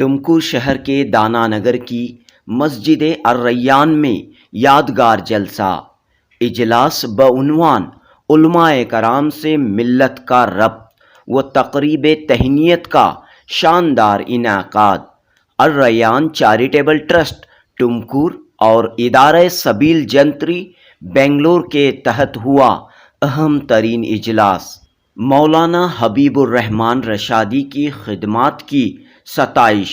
ٹمکور شہر کے دانا نگر کی مسجد الریان میں یادگار جلسہ اجلاس بعنوان علماء کرام سے ملت کا ربط و تقریب تہنیت کا شاندار انعقاد الریان چیریٹیبل ٹرسٹ ٹمکور اور ادارہ سبیل جنتری بنگلور کے تحت ہوا اہم ترین اجلاس مولانا حبیب الرحمان رشادی کی خدمات کی ستائش۔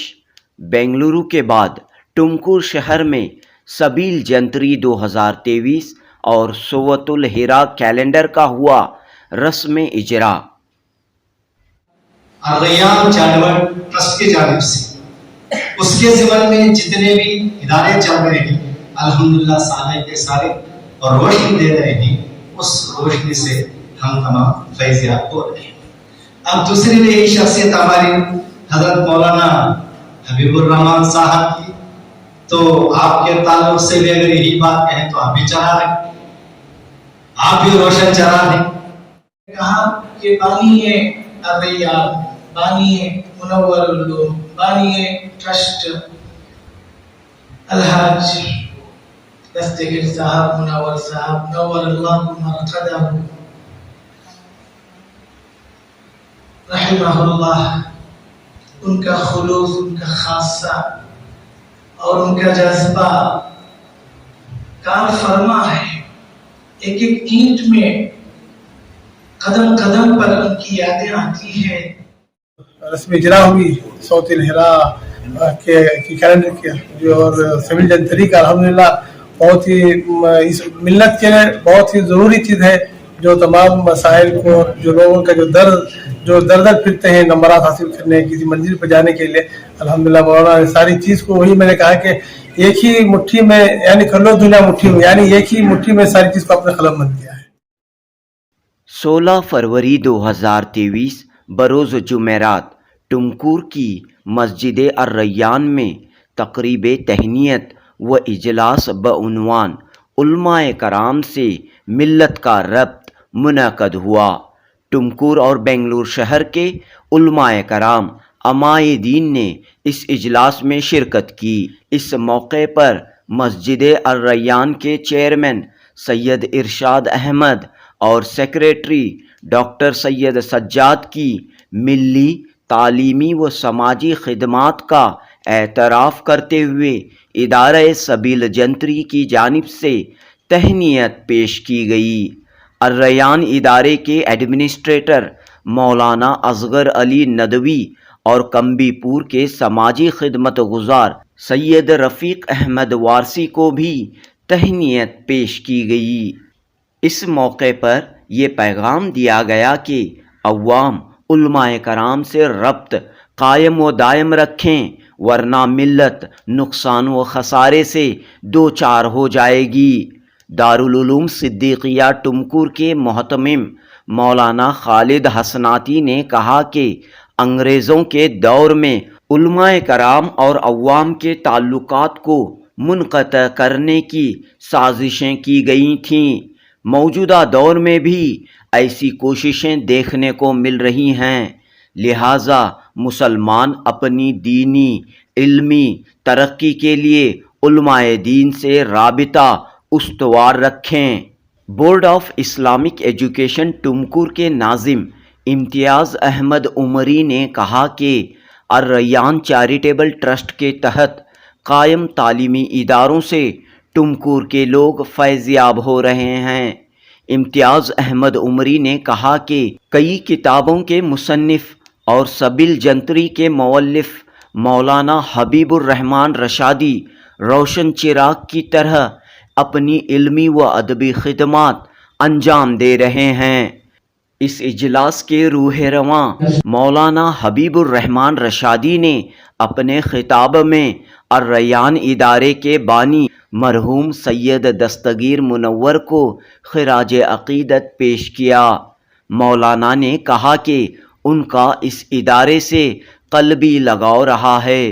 بنگلورو کے بعد ٹمکور شہر میں سبیل جنتری 2023 اور سوۃ الہرا کیلنڈر کا ہوا رسم اجرا۔ الریان چیریٹیبل ٹرسٹ کی جانب سے اس کے ضمن میں جتنے بھی ادارے چل رہے ہیں الحمدللہ سارے کے سارے اور روشنی دے رہے ہیں، اس روشنی سے ہم تمام فیضیاب ہو رہے ہیں۔ اب دوسری نئی شخصیت ہماری حضرت مولانا حبیب الرحمان صاحب کی، تو آپ کے تعلق سے بھی اگر یہی بات کہیں تو آپ بھی چلا رہے، آپ بھی روشن چلا رہے۔ کہا کہ بانی الریان، بانی منور العلوم، بانی ٹرسٹ الحاج دستگیر صاحب، منور صاحب، نور اللہ مرقدہ رحمہ اللہ، ان کا خلوص، ان کا خاصہ اور ان کا جذبہ کار فرما ہے۔ ایک ایک اینٹ میں قدم قدم پر ان کی یادیں آتی ہے۔ رسم اجرا ہوئی سوۃ الہرا کے کیلنڈر کی جو اور سبیل جنتری کا الحمدللہ بہت ہی اس ملت کے لیے بہت ہی ضروری چیز ہے، جو تمام مسائل کو، جو لوگوں کا جو در پھرتے ہیں نمبرات حاصل کرنے کی منزل پہ جانے کے لیے، الحمدللہ مولانا نے ساری چیز کو، وہی میں نے کہا کہ ایک ہی مٹھی میں، یعنی کھلو دنیا مٹھی میں، یعنی ایک ہی مٹھی میں ساری چیز کو اپنے قلم بند کیا ہے۔ 16 فروری 2023 بروز جمعرات ٹمکور کی مسجد الریان میں تقریب تہنیت و اجلاس بعنوان علماء کرام سے ملت کا ربط منعقد ہوا۔ ٹمکور اور بنگلور شہر کے علماء کرام علمائے دین نے اس اجلاس میں شرکت کی۔ اس موقع پر مسجد الریان کے چیئرمین سید ارشاد احمد اور سیکریٹری ڈاکٹر سید سجاد کی ملی، تعلیمی و سماجی خدمات کا اعتراف کرتے ہوئے ادارہ سبیل جنتری کی جانب سے تہنیت پیش کی گئی۔ الریان ادارے کے ایڈمنسٹریٹر مولانا اصغر علی ندوی اور کمبی پور کے سماجی خدمت گزار سید رفیق احمد وارثی کو بھی تہنیت پیش کی گئی۔ اس موقع پر یہ پیغام دیا گیا کہ عوام علماء کرام سے ربط قائم و دائم رکھیں، ورنہ ملت نقصان و خسارے سے دوچار ہو جائے گی۔ دارالعلوم صدیقیہ ٹمکور کے محتمم مولانا خالد حسناتی نے کہا کہ انگریزوں کے دور میں علماء کرام اور عوام کے تعلقات کو منقطع کرنے کی سازشیں کی گئی تھیں۔ موجودہ دور میں بھی ایسی کوششیں دیکھنے کو مل رہی ہیں، لہٰذا مسلمان اپنی دینی علمی ترقی کے لیے علماء دین سے رابطہ استوار رکھیں۔ Board of Islamic education Tumkur کے ناظم امتیاز احمد عمری نے کہا کہ الریان چیریٹیبل ٹرسٹ کے تحت قائم تعلیمی اداروں سے ٹمکور کے لوگ فیضیاب ہو رہے ہیں۔ امتیاز احمد عمری نے کہا کہ کئی کتابوں کے مصنف اور سبیل جنتری کے مؤلف مولانا حبیب الرحمان رشادی روشن چراغ کی طرح اپنی علمی و ادبی خدمات انجام دے رہے ہیں۔ اس اجلاس کے روح رواں مولانا حبیب الرحمان رشادی نے اپنے خطاب میں الریان ادارے کے بانی مرحوم سید دستگیر منور کو خراج عقیدت پیش کیا۔ مولانا نے کہا کہ ان کا اس ادارے سے قلبی لگاؤ رہا ہے۔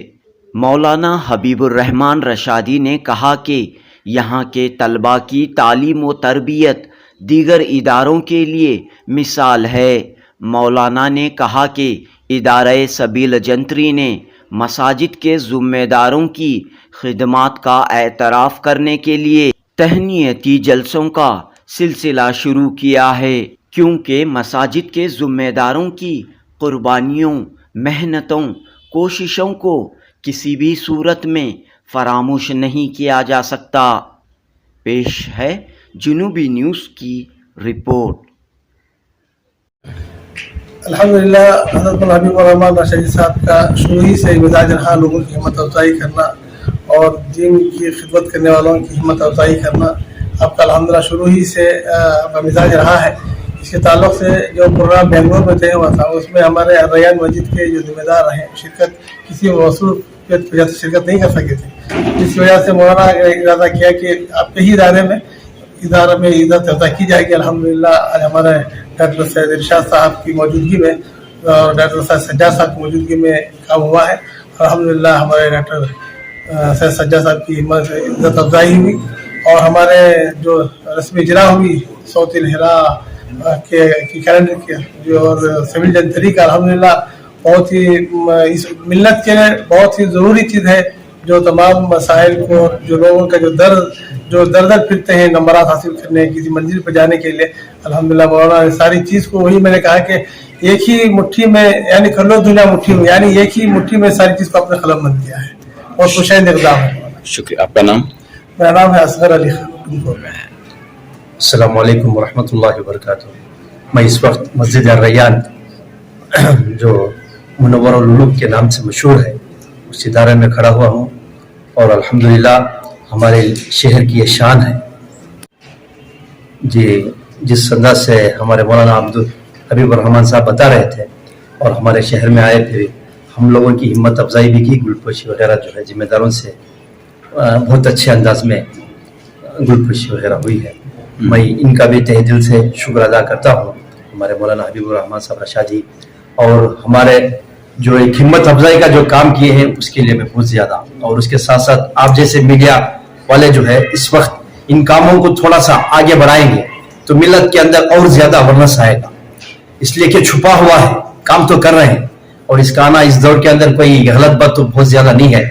مولانا حبیب الرحمان رشادی نے کہا کہ یہاں کے طلباء کی تعلیم و تربیت دیگر اداروں کے لیے مثال ہے۔ مولانا نے کہا کہ ادارہ سبیل جنتری نے مساجد کے ذمہ داروں کی خدمات کا اعتراف کرنے کے لیے تہنیتی جلسوں کا سلسلہ شروع کیا ہے، کیونکہ مساجد کے ذمہ داروں کی قربانیوں، محنتوں، کوششوں کو کسی بھی صورت میں فراموش نہیں کیا جا سکتا۔ پیش ہے جنوبی نیوز کی رپورٹ۔ الحمدللہ حضرت مولانا حبیب الرحمان راشدی صاحب کا شروع ہی سے مزاج رہا لوگوں کی ہمت افزائی کرنا اور دین کی خدمت کرنے والوں کی ہمت افزائی کرنا۔ آپ کا الحمدللہ شروع ہی سے آپ کا مزاج رہا ہے۔ اس کے تعلق سے جو پروگرام بنگلور میں طے ہوا تھا اس میں ہمارے ریان مسجد کے جو ذمہ دار رہے شرکت کسی مصروف کی وجہ سے شرکت نہیں کر سکے تھے، جس وجہ سے مولانا نے ارادہ کیا کہ آپ کے ہی ادارے میں عزت افزائی کی جائے گی۔ الحمدللہ آج ہمارے ڈاکٹر سید ارشاد صاحب کی موجودگی میں اور ڈاکٹر سید سجاد صاحب کی موجودگی میں کام ہوا ہے۔ الحمدللہ ہمارے ڈاکٹر سید سجاد صاحب کی عزت افزائی ہوئی اور ہمارے جو رسم اجرا ہوئی صوت الہرا کی کیلنڈر کی جو اور سول جنتری کا الحمدللہ بہت ہی اس ملت کے لیے بہت ہی ضروری چیز ہے، جو تمام مسائل کو جو لوگوں کا جو در پھرتے ہیں نمبرات حاصل کرنے کسی منزل پہ جانے کے لیے، الحمدللہ مولانا نے ساری چیز کو وہی میں نے کہا کہ ایک ہی مٹھی میں یعنی کر لو دنیا مٹھی میں، یعنی ایک ہی مٹھی میں ساری چیز کو اپنے قلم بند کیا ہے اور خوشائند اقدام ہے۔ شکریہ۔ آپ کا نام؟ میرا نام ہے اصغر علی خان۔ السلام علیکم ورحمۃ اللہ وبرکاتہ۔ میں اس وقت مسجد الریان جو منور العلوم کے نام سے مشہور ہے اس ادارے میں کھڑا ہوا ہوں، اور الحمدللہ ہمارے شہر کی یہ شان ہے جی، جس انداز سے ہمارے مولانا عبد حبیب الرحمان صاحب بتا رہے تھے اور ہمارے شہر میں آئے تھے، ہم لوگوں کی ہمت افزائی بھی کی، گل پوشی وغیرہ جو ہے ذمہ داروں سے بہت اچھے انداز میں گل پوشی وغیرہ ہوئی ہے۔ میں ان کا بھی تہ دل سے شکر ادا کرتا ہوں، ہمارے مولانا حبیب الرحمان صاحب رشادی، اور ہمارے جو ایک ہمت افزائی کا جو کام کیے ہیں اس کے لیے میں بہت زیادہ، اور اس کے ساتھ ساتھ آپ جیسے میڈیا والے جو ہے اس وقت ان کاموں کو تھوڑا سا آگے بڑھائیں گے تو ملت کے اندر اور زیادہ اورنس آئے گا، اس لیے کہ چھپا ہوا ہے، کام تو کر رہے ہیں، اور اس کا آنا اس دور کے اندر کوئی غلط بات تو بہت زیادہ نہیں ہے۔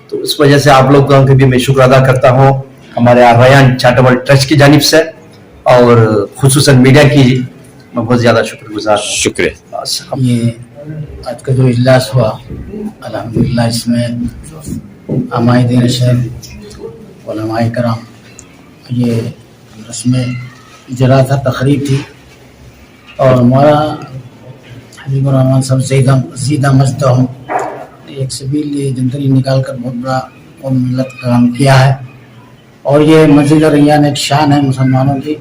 تو اس وجہ سے آپ لوگوں کے بھی میں شکر ادا کرتا ہوں، ہمارے ریان چیریٹیبل ٹرسٹ کی جانب سے اور خصوصاً میڈیا کی میں بہت زیادہ شکر گزار ہوں۔ شکریہ۔ یہ آج کا جو اجلاس ہوا الحمدللہ اس میں عمائدین شہر علماء کرام یہ رسم اجرا تھا، تقریب تھی، اور ہمارا حبیب الرحمان صاحب زیدہ مجدہ ہوں ایک سبیل جنتری نکال کر بہت بڑا قوم ملت کا کام کیا ہے، اور یہ مسجد الریان ایک شان ہے مسلمانوں کی،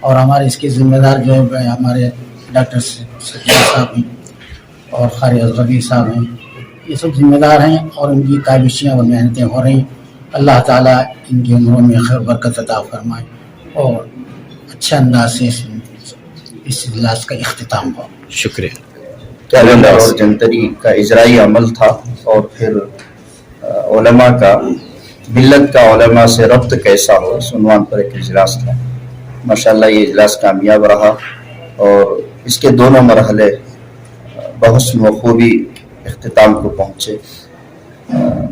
اور ہمارے اس کے ذمہ دار جو ہے ہمارے ڈاکٹر سجاد صاحب ہیں اور قاری اصغری صاحب ہیں، یہ سب ذمہ دار ہیں اور ان کی کاوشیں اور محنتیں ہو رہی ہیں۔ اللہ تعالیٰ ان کی عمروں میں خیر برکت عطا فرمائے اور اچھا انداز سے اس اجلاس کا اختتام ہو۔ شکریہ۔ کیلنڈر اور جنتری کا اجرائی عمل تھا، اور پھر علماء کا، ملت کا علماء سے ربط کیسا ہو، اس عنوان پر ایک اجلاس تھا۔ ماشاءاللہ یہ اجلاس کامیاب رہا اور اس کے دونوں مرحلے بحسن و خوبی اختتام کو پہنچے۔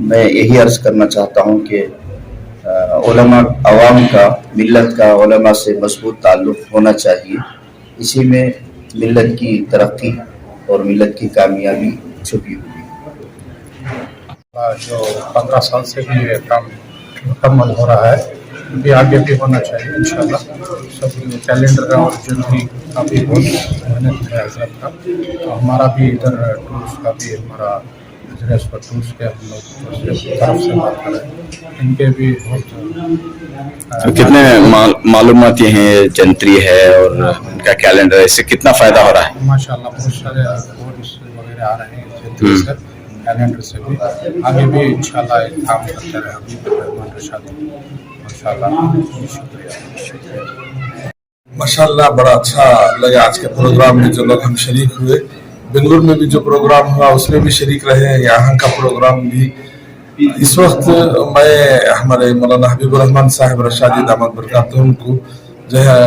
میں یہی عرض کرنا چاہتا ہوں کہ علماء، عوام کا، ملت کا علماء سے مضبوط تعلق ہونا چاہیے، اسی میں ملت کی ترقی اور ملت کی کامیابی چھپی ہوئی۔ جو 15 سال سے بھی یہ کام مکمل ہو رہا ہے، بھی آگے بھی ہونا چاہیے انشاءاللہ۔ سب کیلنڈر اور جنتری کا بھی بہت محنت ہے حضرت کا، تو ہمارا بھی ادھر ٹورس کا بھی ہمارا حضرت پر ٹورس کے ہم لوگ طرف سے بات کر رہے ہیں، ان کے بھی بہت کتنے معلومات یہ ہیں، جنتری ہے اور ان کا کیلنڈر، اس سے کتنا فائدہ ہو رہا ہے؟ ماشاءاللہ بہت سارے بورڈز وغیرہ آ رہے ہیں جنتری سے، کیلنڈر سے بھی آگے بھی انشاءاللہ کام کرتے رہے حبیب الرحمان رشادی ماشاءاللہ۔ شکریہ۔ ماشاءاللہ بڑا اچھا لگا آج کے پروگرام میں جو لوگ ہم شریک ہوئے۔ بنگلور میں بھی جو پروگرام ہوا اس میں بھی شریک رہے، یہاں کا پروگرام بھی۔ اس وقت میں ہمارے مولانا حبیب الرحمان صاحب رشادی دامت برکاتہم کو جو ہے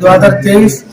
2023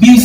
20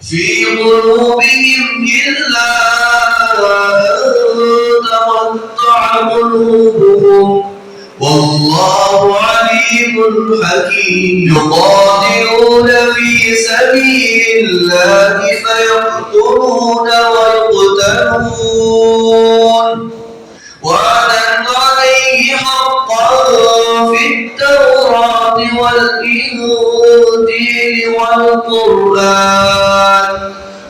في قلوبهم إلا تقطع قلوبهم والله عليم حكيم يقاتلون في سبيل الله فيقتلون ويقتلون وعدا عليه حقا في التوراة والإنجيل والقرآن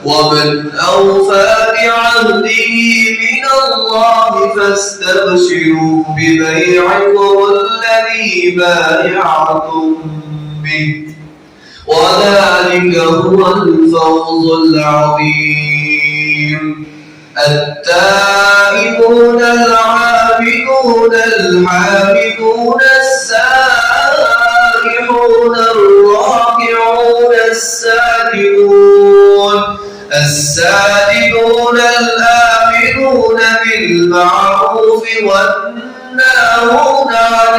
ومن أوفى بعهده من الله فاستبشروا ببيعكم الذي بايعتم به وذلك هو الفوز العظيم. التائبون العابدون الحامدون السائحون الراكعون الساجدون الآمرون بالمعروف والناهون عن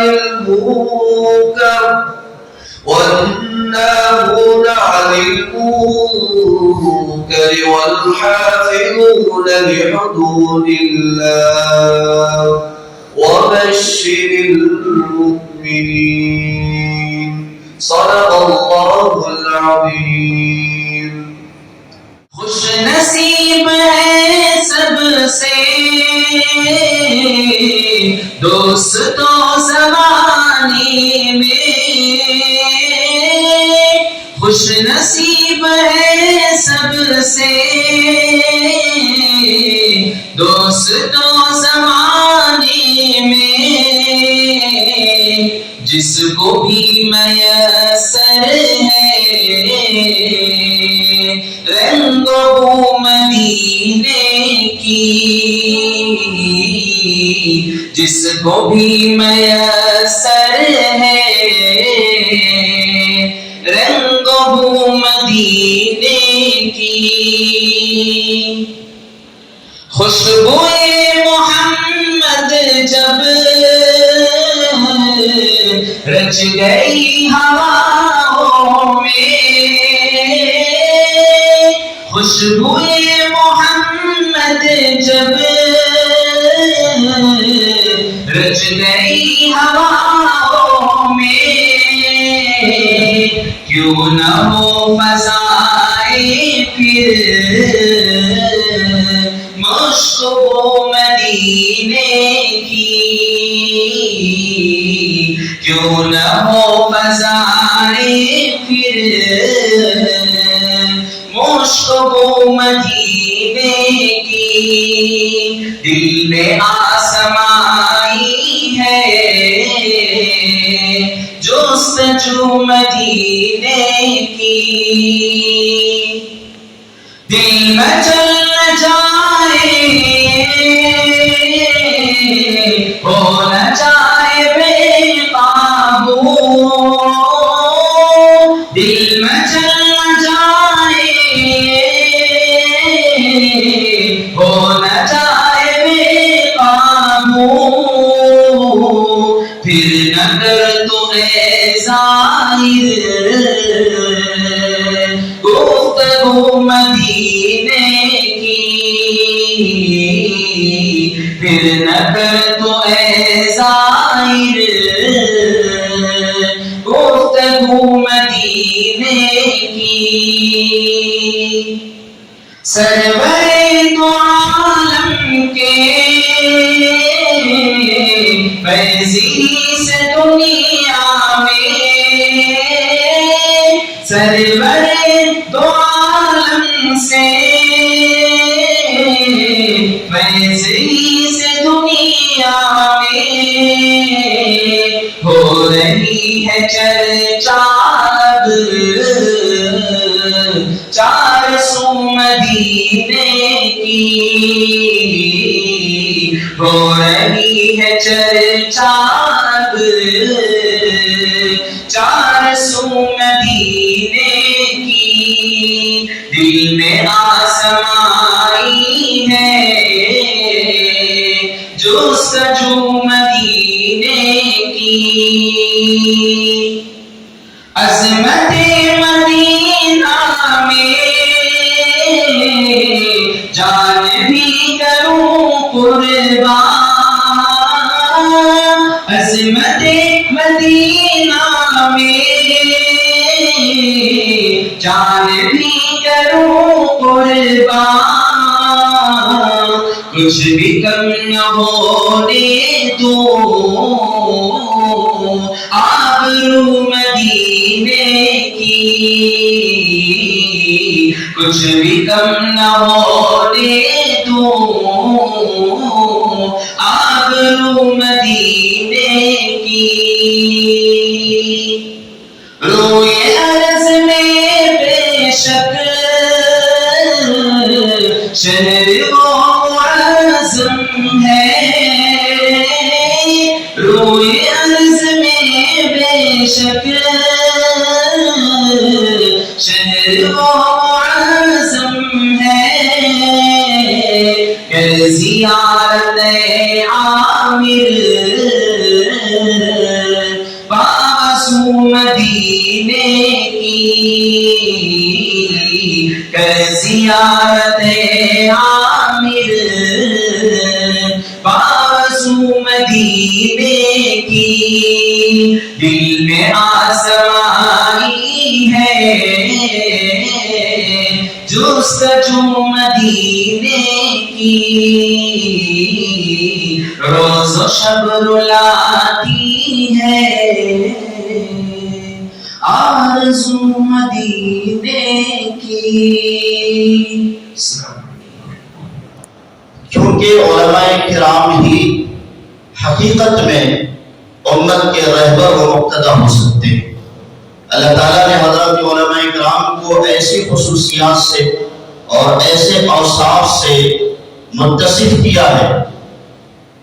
المنكر والحافظون لحدود الله وبشر المؤمنين. صدق الله العظيم. خوش نصیب ہے سب سے دوستوں زمانے میں، خوش نصیب ہے سب سے دوستوں زمانے میں، جس کو بھی میسر ہے رنگ بو مدینے کی، جس کو بھی میسر ہے رنگ بو مدینے کی۔ خوشبوئے محمد جب رچ گئی ہواؤں میں، خوشبوئے محمد جب رچ گئی ہواؤں میں، کیوں نہ ہو فضائے پھر مشک و مدینے کی، کیوں نہ ہو فضائے پھر مشک و مدینے کی۔ دل میں آسمائی ہے جستجو مدینے کی، دل میں چل جائے ہو نہ جائے بے قابو، دل میں چل جائے ہو نہ جائے بے قابو، پھر نہ کر تو اے ظاہر گفتگو مدینے کی، پھر نہ کر تو اے ظاہر گفتگو مدینے کی۔ سرور دو عالم کے فیضی سے دنیا میں، سرور دو عالم سے فیضی سے دنیا میں، ہو رہی ہے چرچا اب چار سو مدینے کی، ہو رہی ہے چرچا اب چار سو مدینے کی۔ دل میں آسمائی ہے جستجو مدینے کی، عظمت مدینہ میں جان بھی کروں قربان، عظمت مدینہ میں جان بھی کروں قربان، کچھ بھی کم نہ ہونے دوں آبرو مدینے کی، کچھ بھی کم نہ ہونے دوں آبرو مدینے کی۔ روئے عرض میں بے شک شہر و عظم ہے، روئے عرض میں بے شک شہر و عظم ہے، کہ زیارت عامر باسو مدینے کی، کہ زیارت عامر باسو مدینے کی۔ دل میں آسمائی ہے جستجو مدینے کی، روز و شب رلاتی ہے آرزو مدینے کی۔ کیونکہ علماء کرام ہی حقیقت میں امت کے رہبر و مقتدی ہو سکتے ہیں۔ اللہ تعالیٰ نے حضرت علماء کرام کو کو ایسی خصوصیات سے اور ایسے اوصاف سے متصف کیا ہے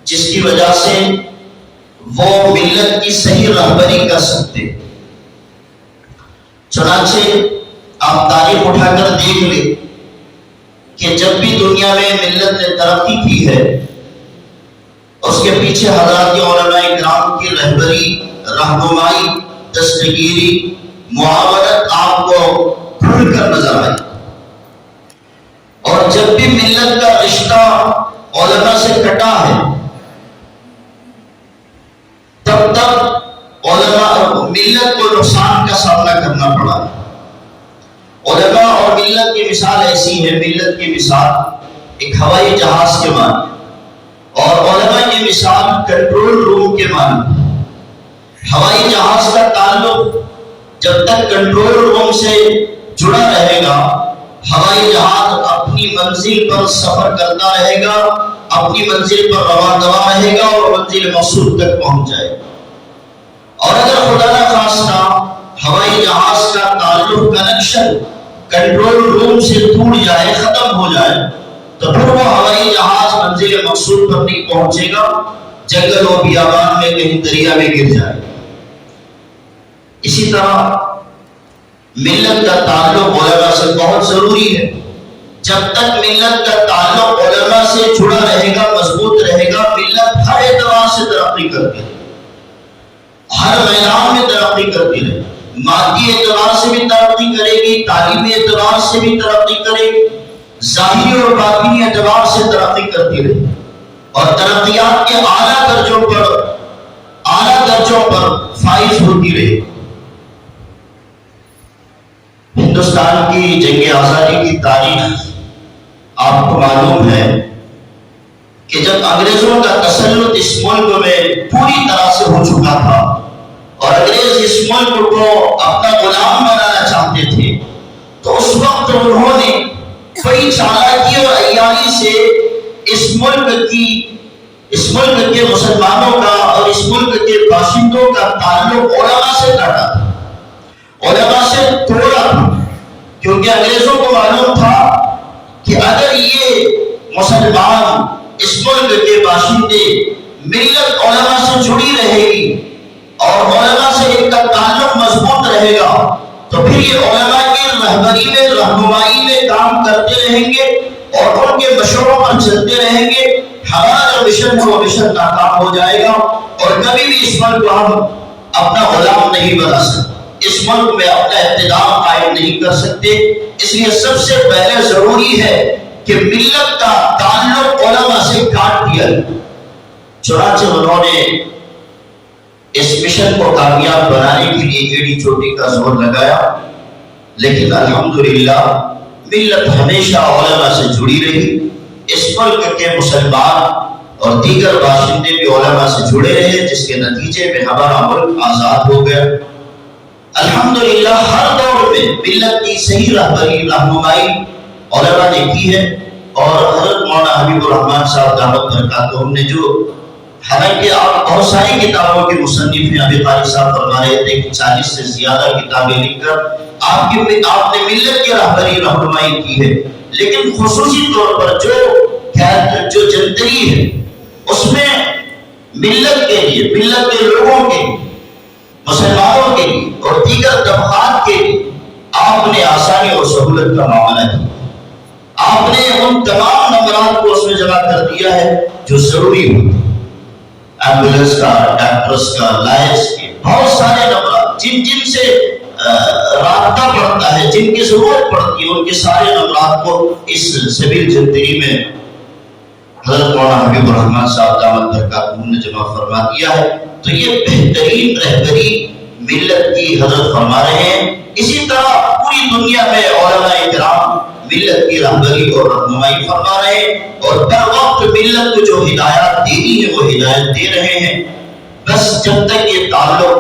جس کی وجہ سے وہ ملت کی صحیح رہبری کر سکتے. چنانچہ آپ تاریخ اٹھا کر دیکھ لیں کہ جب بھی دنیا میں ملت نے ترقی کی ہے اس کے پیچھے حضرات علماء کرام کی رہبری، رہنمائی، دستگیری، معاونت آپ کو کھل کر نظر آئی. اور جب بھی ملت کا رشتہ علماء سے کٹا ہے تب تک علماء ملت کو نقصان کا سامنا کرنا پڑا ہے. علماء اور ملت کی مثال ایسی ہے، ملت کی مثال ایک ہوائی جہاز کے مانند اور علماء کی مثال کنٹرول روم کے مانند. ہوائی جہاز کا تعلق جب تک کنٹرول روم سے جڑا رہے گا ہوائی جہاز اپنی منزل پر سفر کرتا رہے گا، اپنی منزل پر رواں دوا رہے گا اور منزل مقصود تک پہنچ جائے گا. اور اگر خدا نہ خواستہ ہوائی جہاز کا تعلق، کنیکشن کنٹرول روم سے ٹوٹ جائے، ختم ہو جائے تو پھر وہ ہوائی جہاز منزل مقصود پر نہیں پہنچے گا، جنگل و بیابان میں کہیں دریا میں گر جائے. اسی طرح ملت کا تعلق علماء سے بہت ضروری ہے. جب تک ملت کا تعلق علماء سے جڑا رہے گا، مضبوط رہے گا، ملت ہر اعتبار سے ترقی کرتی رہے، ہر میدان میں ترقی کرتی رہے. مادی اعتبار سے بھی ترقی کرے گی، تعلیمی اعتبار سے بھی ترقی کرے گی، ظاہری اور باطنی اعتبار سے ترقی کرتی رہے اور ترقیات کے اعلیٰ درجوں پر فائز ہوتی رہے. ہندوستان کی جنگ آزادی کی تاریخ آپ کو معلوم ہے کہ جب انگریزوں کا تسلط اس ملک میں پوری طرح سے ہو چکا تھا اور انگریز اس ملک کو اپنا غلام بنانا چاہتے تھے تو اس وقت انہوں نے بڑی چالاکی اور عیاری سے اس ملک کے مسلمانوں کا اور اس ملک کے باشندوں کا تعلق علماء سے کاٹا تھا، علماء سے توڑا تھا. کیونکہ انگریزوں کو معلوم تھا کہ اگر یہ مسلمان اس ملک کے باشندے ملت علماء سے جڑی رہے گی اور علماء سے ان کا تعلق مضبوط رہے گا تو پھر یہ علماء کی رہبری میں، رہنمائی میں کام کرتے رہیں گے اور ان کے مشوروں پر چلتے رہیں گے. ہمارا جو مشن ہے وہ مشن ناکام ہو جائے گا اور کبھی بھی اس ملک کو ہم اپنا غلام نہیں بنا سکتے، اس ملک میں اپنا اقتدار قائم نہیں کر سکتے. اس لیے سب سے پہلے ضروری ہے کہ ملت کا تعلق علماء سے کاٹ دیا جائے. چنانچہ انہوں نے اس مشن کو کامیاب بنانے کے لیے ایڑی چوٹی کا زور لگایا، لیکن الحمدللہ ملت ہمیشہ علماء سے جڑی رہی. اس ملک کے مسلمان اور دیگر باشندے بھی علماء سے جڑے رہے جس کے نتیجے میں ہمارا ملک آزاد ہو گیا. الحمدللہ ہر دور میں ملت کی صحیح رہبری، رہنمائی علماء نے کی ہے. اور حضرت مولانا حبیب الرحمن صاحب دعوت برکاتہم نے جو، حالانکہ آپ بہت ساری کتابوں کے مصنف ہیں، ابھی قاری صاحب فرما رہے تھے کہ 40 سے زیادہ کتابیں لکھ کر آپ نے ملت کی رہبری، رہنمائی کی ہے. لیکن خصوصی طور پر جو جنتری ہے اس میں ملت کے لیے، ملت کے لوگوں کے، مسلمانوں کے لیے اور دیگر طبقات کے لیے آپ نے آسانی اور سہولت کا معاملہ کیا. آپ نے ان تمام نمبرات کو اس میں جمع کر دیا ہے جو ضروری ہوتے ہیں، ایمبولینس کا، ڈاکٹرز کا، لائٹس کے، بہت سارے نمبرات جن سے رابطہ پڑتا ہے، جن کی ضرورت پڑتی ہے، ان کے سارے نمبرات کو اس سبیل جنتری میں حضرت مولانا حبیب الرحمن صاحب دعوت برکاتہم نے جمع فرما دیا ہے. تو یہ بہترین رہبری ملت کی حضرت فرما رہے ہیں. اسی طرح پوری دنیا میں علماء کرام ملت کی رہبری اور رہنمائی فرما رہے ہیں اور ہر وقت ملت کو جو ہدایات دینی ہے وہ ہدایت دے رہے ہیں. بس جب تک یہ تعلق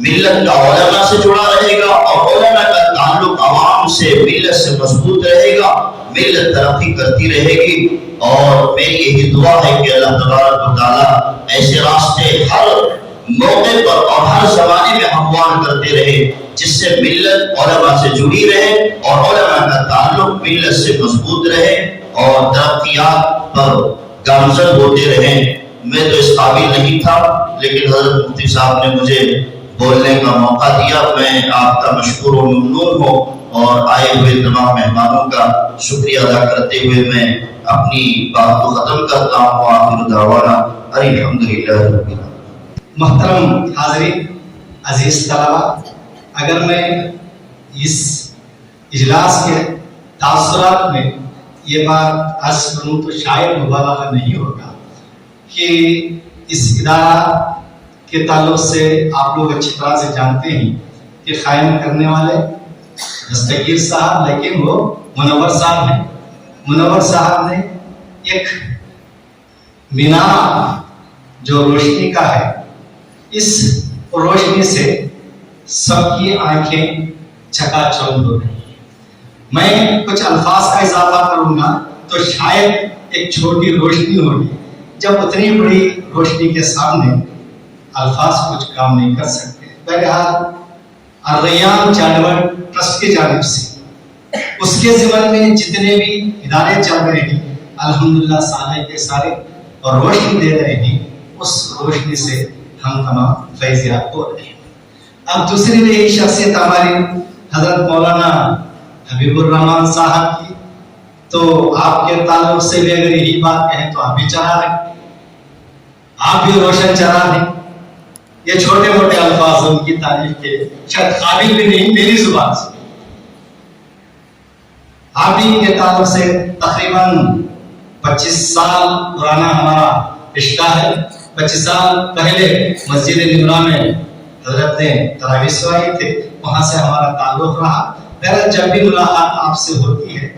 ملت کا علماء سے جڑا رہے گا اور علماء کا تعلق عوام سے، ملت سے مضبوط رہے گا، ملت ترقی کرتی رہے گی. اور میری یہی دعا ہے کہ اللہ تبارک و تعالیٰ ایسے راستے ہر موقع پر اور ہر زمانے میں ہموار کرتے رہے، جس سے ملت علماء سے جڑی رہے اور علماء کا تعلق ملت سے مضبوط رہے اور ترقیات پر گامزن ہوتے رہے۔ میں تو اس قابل نہیں تھا، لیکن حضرت مفتی صاحب نے مجھے بولنے کا موقع دیا۔ میں آپ کا مشکور و ممنون ہوں اور آئے ہوئے تمام مہمانوں کا شکریہ ادا کرتے ہوئے میں اپنی بات کو ختم کرتا ہوں۔ آخر دعوانا الحمدللہ رب العالمین۔ محترم حاضرین، عزیز طلبہ، اگر میں اس اجلاس کے تاثرات میں یہ بات عرض کروں تو شاید مبالغہ نہیں ہوگا کہ اس ادارہ کے تعلق سے آپ لوگ اچھی طرح سے جانتے ہیں کہ قائم کرنے والے دستگیر صاحب، لیکن وہ منور صاحب ہیں۔ منور صاحب نے ایک مینار جو روشنی کا ہے، اس روشنی سے سب کی آنکھیں چکا چوند ہو رہی ہیں۔ میں کچھ الفاظ کا اضافہ کروں گا تو شاید ایک چھوٹی روشنی ہوگی، جب اتنی بڑی روشنی کے سامنے الفاظ کچھ کام نہیں کر سکتے۔ بہرحال الریان چیریٹیبل ٹرسٹ کی جانب سے اس کے ضمن میں جتنے بھی ادارے چل رہے ہیں، الحمدللہ سارے کے سارے اور روشنی دے رہے ہیں، اس روشنی سے ہم تمام فیضیاب ہو رہے ہیں۔ اب دوسری بھی شخصیت ہماری حضرت مولانا حبیب الرحمان صاحب کی، تو آپ کے تعلق سے بھی اگر یہی بات کہیں تو آپ بھی چراغ ہیں، آپ بھی روشن چراغ ہیں۔ یہ چھوٹے موٹے الفاظ ان کی تعریف کے شاید قابل بھی نہیں میری زبان سے۔ آپ ہی کے تعلق سے تقریباً 25 سال پرانا ہمارا رشتہ ہے۔ 25 سال پہلے مسجد نمرہ میں حضرت نے تراویح سوائی تھے، وہاں سے ہمارا تعلق رہا۔ بہرحال جب بھی ملاقات آپ سے ہوتی ہے،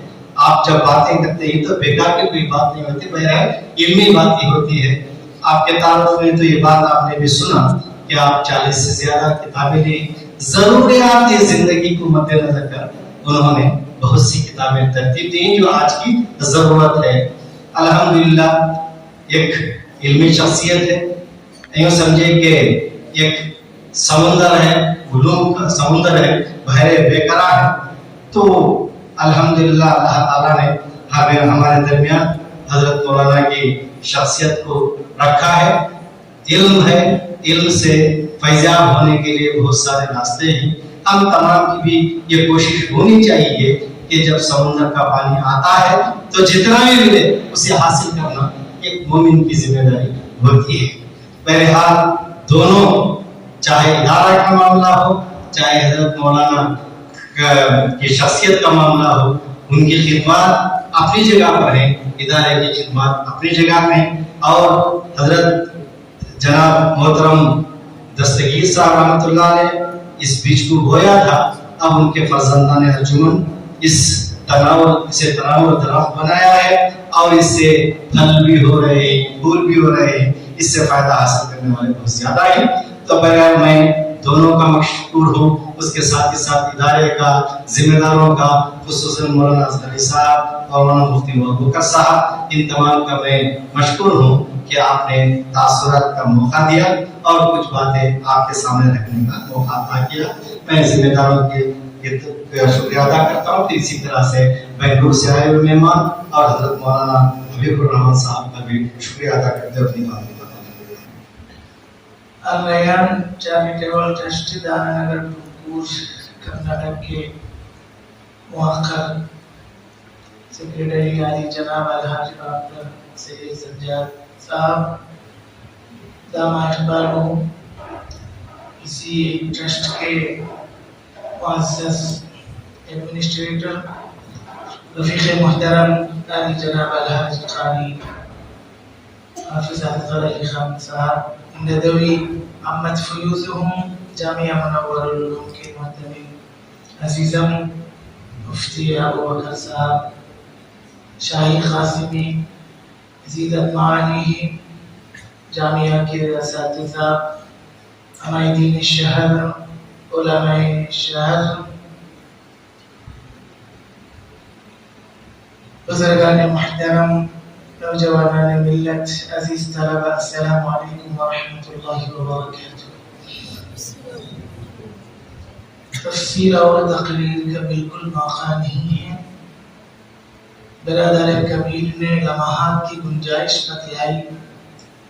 آپ جب باتیں کرتے ہیں تو بیکار کی کوئی بات نہیں ہوتی، بہرحال علمی بات ہی ہوتی ہے۔ آپ کے تعلق میں تو یہ بات آپ نے بھی سنا کہ آپ 40 سے زیادہ کتابیں لیں، ضروریات زندگی کو مد نظر کر انہوں نے بہت سی کتابیں ترتیب دی جو آج کی ضرورت ہے۔ الحمدللہ ایک علمی شخصیت ہے، یوں سمجھے کہ ایک سمندر ہے، علوم کا سمندر ہے، بحر بیکرا ہے۔ تو الحمدللہ اللہ تعالیٰ نے ہمارے درمیان حضرت مولانا کی شخصیت کو رکھا ہے۔ علم ہے، علم سے فیضیاب ہونے کے لیے بہت سارے راستے ہیں۔ ہم تمام کی بھی یہ کوشش ہونی چاہیے کہ جب سمندر کا پانی آتا ہے تو جتنا بھی ملے اسے حاصل کرنا ایک مومن کی ذمہ داری ہوتی ہے۔ بہرحال دونوں، چاہے ادارہ کا معاملہ ہو، چاہے حضرت مولانا کی شخصیت کا معاملہ ہو، ان کی خدمات اپنی جگہ پر ہیں، ادارے کی خدمات اپنی جگہ پر ہیں۔ اور حضرت جناب محترم دستگیر صاحب رحمۃ اللہ نے اس بیج کو بویا تھا، اب ان کے فرزندان ارجمن اسے تناور درخت بنایا ہے اور اس سے پھل بھی ہو رہے ہیں، پھول بھی ہو رہے ہیں، اس سے فائدہ حاصل کرنے والے بہت زیادہ ہیں۔ تو بغیر میں دونوں کا مشکور ہوں، اس کے ساتھ ہی ساتھ ادارے کا، ذمہ داروں کا، خصوصاً مولانا اصغر علی صاحب اور مولانا مفتی ابوبکر صاحب، ان تمام کا میں مشکور ہوں کہ آپ نے تاثرات کا موقع دیا اور کچھ باتیں آپ کے سامنے رکھنے کا موقع عطا کیا۔ میں ذمہ داروں کے شکریہ ادا کرتا ہوں۔ پھر اسی طرح سے بنگلور سے آئے ہوئے مہمان اور حضرت مولانا حبیب الرحمان صاحب کا بھی شکریہ ادا کرتے ہوئے اپنی بات الریان چیریٹیبل ٹرسٹ دانا نگر ٹمکور کرناٹک کے موقر سیکریٹری عالی جناب الحاج ڈاکٹر سید سجاد صاحب دامہ اقبال ہوں، اسی ٹرسٹ کے معزز ایڈمنسٹریٹر رفیق محترم عالی جناب الحاج قاری حافظ اصغر علی خان صاحب ندوی احمد فیوز ہوں، جامعہ منور العلوم کے محترم عزیزم مفتی ابوبکر صاحب، شاہی قاسمی، عزیزت معانی، جامعہ کے اساتذہ، عمائدین شہر، علماء شہر، بزرگان محترم، نوجوانان ملت، عزیز طلبہ، السلام علیکم ورحمۃ اللہ وبرکاتہ۔ تفصیل اور تقریر کا بالکل موقع نہیں ہے۔ برادر کبیر نے لمحات کی گنجائش بتلائی،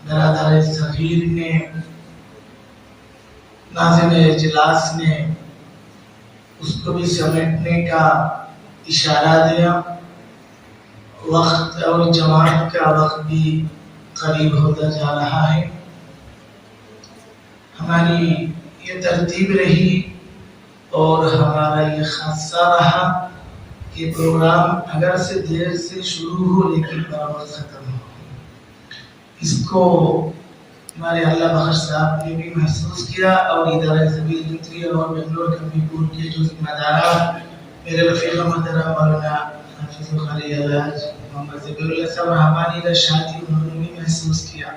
برادر صغیر نے، ناظم اجلاس نے اس کو بھی سمیٹنے کا اشارہ دیا۔ وقت اور جماعت کا وقت بھی قریب ہوتا جا رہا ہے۔ ہماری یہ ترتیب رہی اور ہمارا یہ خاصہ رہا کہ پروگرام اگر سے دیر سے شروع ہو لیکن برابر ختم ہو۔ اس کو ہمارے اللہ بخش صاحب نے بھی محسوس کیا اور ادارہ سبیل جنتری اور بنگلور کمی پور کے جو ذمہ داران میرے رفیق محترم مولانا حافظ خالی علاج محمد ذبیح اللہ صاحب رحمانی رشادی، انہوں نے بھی محسوس کیا۔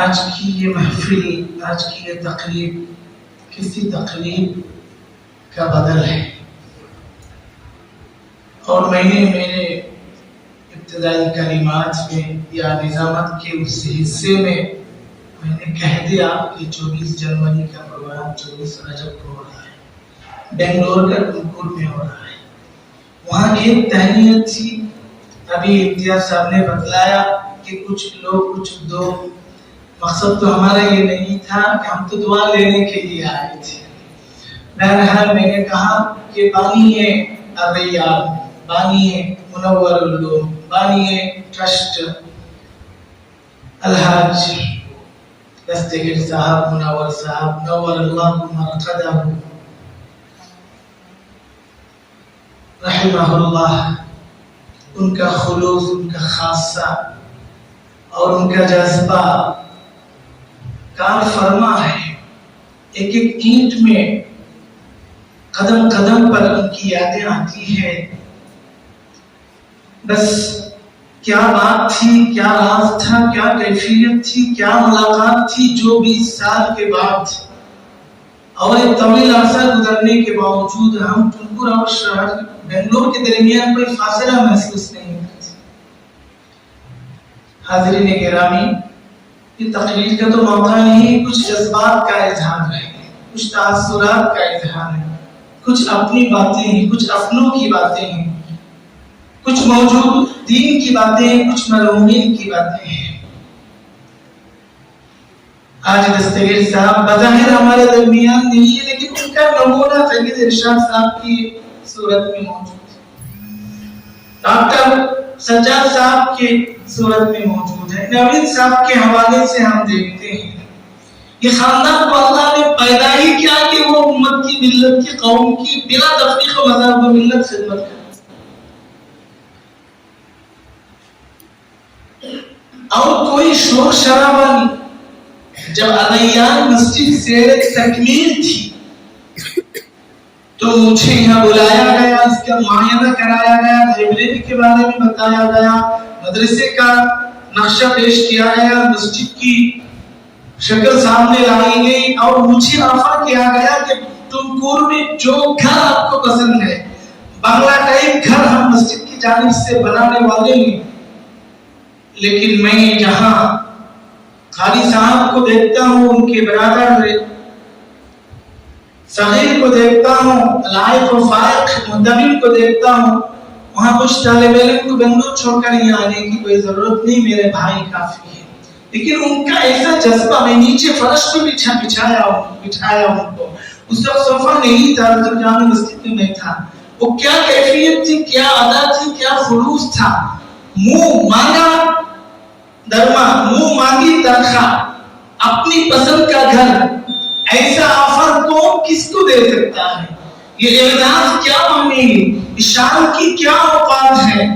آج کی یہ محفل، آج کی یہ تقریب کسی تقریب کا بدل ہے، اور میں نے میرے ابتدائی کلمات میں یا نظامت کے اس حصے میں نے کہہ دیا کہ 24 جنوری کا پروگرام 24 رجب کو ہو رہا ہے، بنگلور کا ٹمکور میں ہو رہا ہے۔ وہاں ایک تہنیت تھی، ابھی امتیاز صاحب نے بتلایا کہ کچھ لوگ کچھ دو، مقصد تو ہمارا یہ نہیں تھا کہ ہم تو دعا لینے کے لیے آئے تھے۔ بہرحال میں نے کہا کہ بانی الریان، بانی منور العلوم، بانی ٹرسٹ الحاج دستگیر صاحب، منور صاحب، نور اللہ مرقدہ رحمہ اللہ، ان کا خلوص، ان کا خاصہ اور ان کا جذبہ کار فرما ہے۔ ایک ایک اینٹ میں قدم قدم پر ان کی یادیں آتی ہیں۔ بس کیا بات تھی، کیا راز تھا، کیا کیفیت تھی، کیا ملاقات تھی جو 20 سال کے بعد اور ایک طویل عرصہ گزرنے کے باوجود ہم ٹمکور اور شہر بنگلور کے درمیان کوئی فاصلہ محسوس نہیں کرتے۔ حاضرین گرامی، یہ تقریر کا تو موقع نہیں، کچھ جذبات کا اظہار ہے، کچھ تاثرات کا اظہار ہے، کچھ اپنی باتیں ہیں، کچھ اپنوں کی باتیں ہیں، کچھ موجود دین کی باتیں ہیں، کچھ مرحومین کی باتیں ہیں۔ آج دستگیر صاحب بظاہر ہمارے درمیان نہیں ہے، لیکن ان کا نمونہ سید ارشاد صاحب کی صورت میں موجود ہے، ڈاکٹر سجاد صاحب کی صورت میں موجود ہے، نوید صاحب کے حوالے سے ہم دیکھتے ہیں یہ خاندان کو اللہ نے پیدا ہی کیا کہ وہ امت کی، ملت کی، قوم کی بلا تفریق و مذہب و ملت خدمت کرے۔ اور کوئی شور شرابہ نہیں۔ جب الریان مسجد سے تکمیل تھی تو مجھے یہاں بلایا گیا، اس کا معائنہ کرایا گیا، لائبریری کے بارے میں بتایا گیا، مدرسے کا نقشہ پیش کیا گیا، مسجد کی شکل سامنے لائی گئی اور مجھے آفر کیا گیا کہ ٹمکور میں جو گھر آپ کو پسند ہے، بنگلہ ٹائپ گھر ہم مسجد کی جانب سے بنانے والے ہیں۔ لیکن میں جہاں قاری صاحب کو دیکھتا ہوں، ان کے برادر صغیر کو دیکھتا ہوں، لائق و فائق مندمن کو دیکھتا ہوں، وہاں کچھ طالب علم کو بنگلور چھوڑ کر یہاں آنے کی کوئی ضرورت نہیں، میرے بھائی کافی ہے۔ لیکن ان کا ایسا جذبہ، میں نیچے فرش پہ بٹھایا ان کو، اس وقت صوفہ نہیں تھا جب جامع مسجد میں میں تھا، وہ کیا کیفیت تھی، کیا ادا تھی، کیا خلوص تھا۔ منہ مانگا درما، منہ مانگی تنخواہ، اپنی پسند کا گھر، ایسا آفر کون کس کو دے سکتا ہے؟ یہ اعزاز کیا معنی ہے، شان کی کیا اوقات ہے،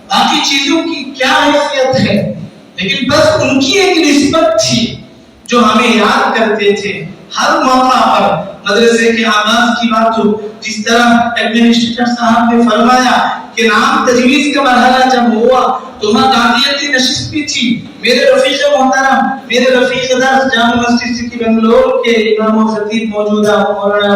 باقی چیزوں کی کیا حیثیت ہے۔ لیکن بس ان کی ایک نسبت تھی جو ہمیں یاد کرتے تھے ہر موقع پر۔ مدرسے کے آغاز کی بات ہو، جس طرح ایڈمنسٹریٹر صاحب نے فرمایا کہ نام تجویز کا مرحلہ جب ہوا تو وہاں قاضیتی نشست بھی تھی۔ میرے رفیق محترم، میرے رفیق درس جامع مسجد سٹی بنگلور کے امام و خطیب موجودہ مولانا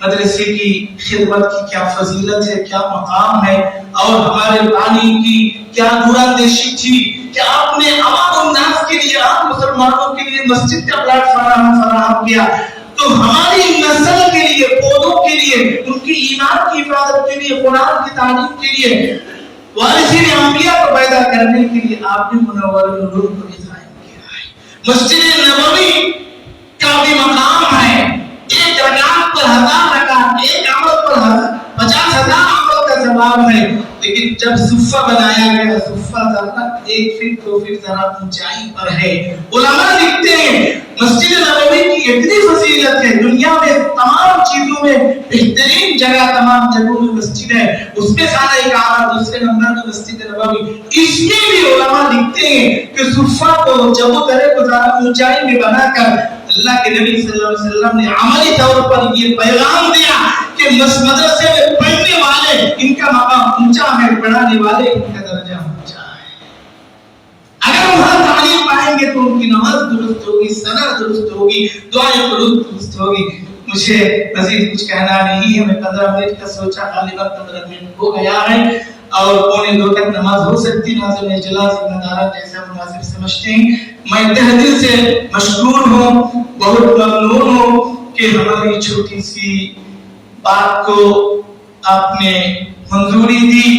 مدرسے کی خدمت کی کیا فضیلت ہے، کیا مقام ہے، اور ہمارے بانی کی کیا دورندیشی تھی کہ آپ نے عوام الناس کے لیے، عام مسلمانوں کے لیے مسجد کا پلاٹ فراہم کیا، تو ہماری نسل کے لیے، پودوں کے لیے، ان کی ایمان کی حفاظت کے لیے، قرآن کی تعلیم کے لیے، وارثین انبیاء کو پیدا کرنے کے لیے آپ نے منور العلوم کو قائم کیا ہے۔ مسجد نبوی کا بھی مقام ہے، ایک رکعت پر 1000 رکعت، ایک عمل پر 50,000 عمل کا ثواب ہے، لیکن جب صفہ بنایا گیا، صفہ ذرا 1 فٹ 2 فٹ ذرا اونچائی پر ہے۔ علماء لکھتے ہیں مسجد نبوی کی اتنی فضیلت ہے، دنیا میں تمام چیزوں میں بہترین جگہ، تمام جگہوں میں مسجد ہے، اس میں خانہ کعبہ، دوسرے نمبر میں مسجد نبوی۔ اس میں بھی علماء لکھتے ہیں کہ صفہ کو چبوترے کو ذرا اونچائی میں بنا کر اللہ کے نبی صلی اللہ علیہ وسلم نے عملی طور پر یہ پیغام دیا کہ مدرسے میں پڑھنے والے ان کا مقام اونچا ہے، پڑھانے والے ان کا درجہ اونچا ہے۔ اگر وہاں تعلیم پائیں گے تو ان کی نماز درست ہوگی، صلاۃ درست ہوگی، دعائیں قنوت درست ہوگی۔ مجھے مزید کچھ کہنا نہیں ہے، میں 15 منٹ کا سوچا، غالباً 15 منٹ ہو گیا ہے اور 1:45 تک نماز ہو سکتی۔ ناظرین اجلاس ذمہ داران جیسا مناسب سمجھتے ہیں۔ میں تہ دل سے مشکور ہوں، بہت ممنون ہوں کہ ہماری چھوٹی سی بات کو آپ نے منظوری دی،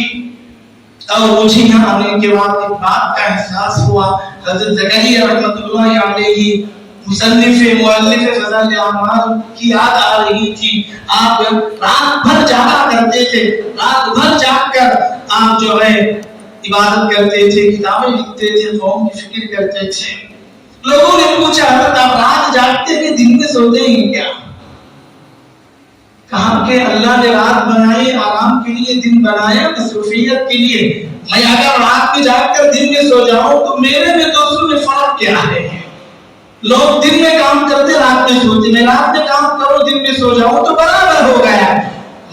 اور مجھے یہاں آنے کے بعد ایک بات کا احساس ہوا، حضرت زکریا رحمۃ اللہ علیہ مصنف مؤلف فضائل اعمال کی یاد آ رہی تھی۔ آپ رات بھر جاگا کرتے تھے، رات بھر جاگ کر آپ جو ہے عبادت کرتے تھے، کتابیں لکھتے تھے، قوم کی فکر کرتے تھے۔ لوگوں نے پوچھا حضرت آپ رات جاگتے ہیں دن میں سوتے ہیں کیا؟ کہا کہ اللہ نے رات بنائی آرام کے لیے، دن بنایا مصروفیت کے لیے۔ میں اگر رات میں جاگ کر دن میں سو جاؤں تو میرے میں دوستوں میں فرق کیا ہے؟ لوگ دن میں کام کرتے رات میں سوتے، میں رات میں کام کروں دن میں سو جاؤں تو برابر ہو گیا۔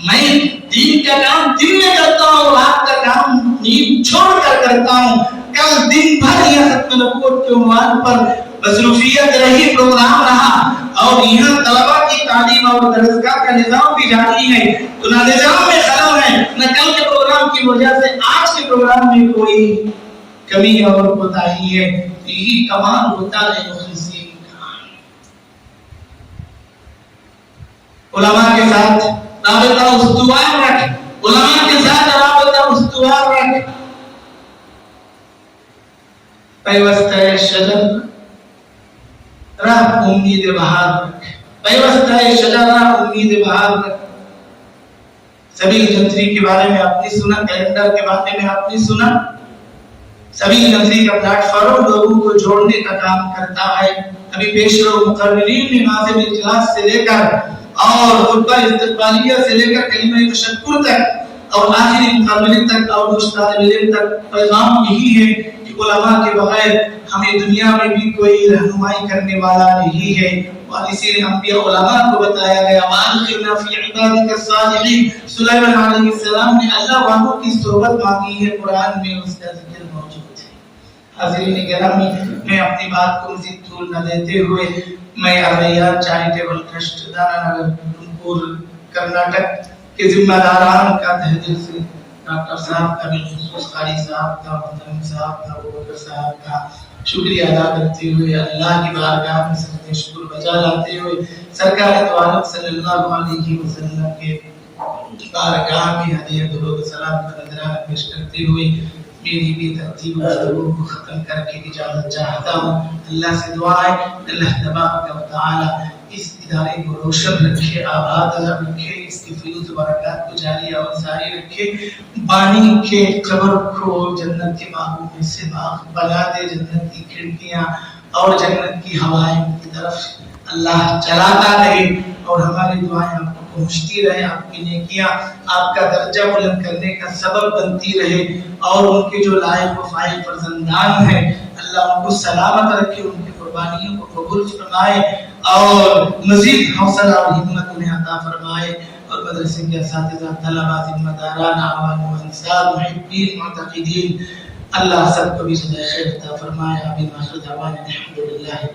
میں دن کا کام دن میں کرتا ہوں، رات کا کام نیند چھوڑ کر کرتا ہوں۔ کل دن بھر یہ ختم نبوت کے عنوان پر مصروفیت رہی، پروگرام رہا، اور یہاں طلبہ کی تعلیم اور درسگاہ کا نظام بھی جاری ہے، تو نہ نظام میں خلل ہے، نہ کل کے پروگرام کی وجہ سے آج کے پروگرام میں کوئی کمی اور کوتاہی ہے۔ یہی کمال ہوتا ہے مخلصین کا۔ علماء کے ساتھ رابطہ استوار رکھ، علماء کے ساتھ رابطہ استوار رکھ۔ پیوستہ شجر راہ امید بہار رکھ، پیوستہ شجر راہ امید بہار رکھ۔ سبیل جنتری کے بارے میں آپ نے سنا، کیلنڈر کے بارے میں آپ نے سنا۔ سبیل جنتری کا پلیٹ فارم لوگوں کو جوڑنے کا کام کرتا ہے۔ ابھی پیشرو مقررین نے ناظم اجلاس سے لے کر اور خطبہ استقبالیہ سے لے کر کلمہ تشکر تک اور آخری مقابلے تک اور دوست طالب علم تک پیغام یہی ہے کہ علماء کے بغیر ہمیں دنیا میں بھی کوئی رہنمائی کرنے والا نہیں ہے۔ وارثین انبیاء علماء کو بتایا گیا، وَأَدْخِلْنَا فِي عِبَادِكَ الصَّالِحِينَ۔ سلیمان علیہ السلام نے اللہ والوں کی صحبت مانگی ہے، قرآن میں اس کا ذکر موجود ہے۔ حاضرین گرامی، میں اپنی بات کو مزید طول نہ دیتے ہوئے میں الریان چیریٹیبل ٹرسٹ دانا نگر ٹمکور کرناٹک کے ذمہ داران کا تہ دل سے ڈاکٹر صاحب کا، بالخصوص قاری صاحب کا، محترم صاحب کا، ابوبکر صاحب کا شکریہ ادا کرتے ہوئے، اللہ کی بارگاہ میں سجدہ شکر بجا لاتے ہوئے، سرکار دو عالم صلی اللہ علیہ وسلم کے بارگاہ میں ہدیہ درود سلام کا نذرانہ پیش کرتے ہوئے میری بھی ترتیب گفتگو کو ختم کر کے اجازت چاہتا ہوں۔ اللہ سے دعا ہے اللہ تبارک و تعالی اس ادارے کو روشن رکھے، آباد رکھے، اس کی فیوز برکات کو جاری اور ساری رکھے، بانی کے قبر کو جنت کے باغوں میں سے باغ بنا دے، جنت کی کھڑکیاں اور جنت کی ہوائیں کی طرف اللہ چلاتا رہے، اور ہماری دعائیں آپ کو پہنچتی رہے، آپ کی نیکیاں آپ کا درجہ بلند کرنے کا سبب بنتی رہے، اور ان کے جو لائق و فائل فرزندان ہیں اللہ ان کو سلامت رکھے، ان کی قربانیوں کو قبول فرمائے اور مزید حوصلہ اور ہمت انہیں عطا فرمائے، اور مدرسے کے اساتذہ، طلبہ، ذمہ داران، عوام و انصار، محبین، معتقدین، اللہ سب کو بھی جزائے خیر عطا فرمائے۔ آمین۔ آخر دعوانا الحمدللہ۔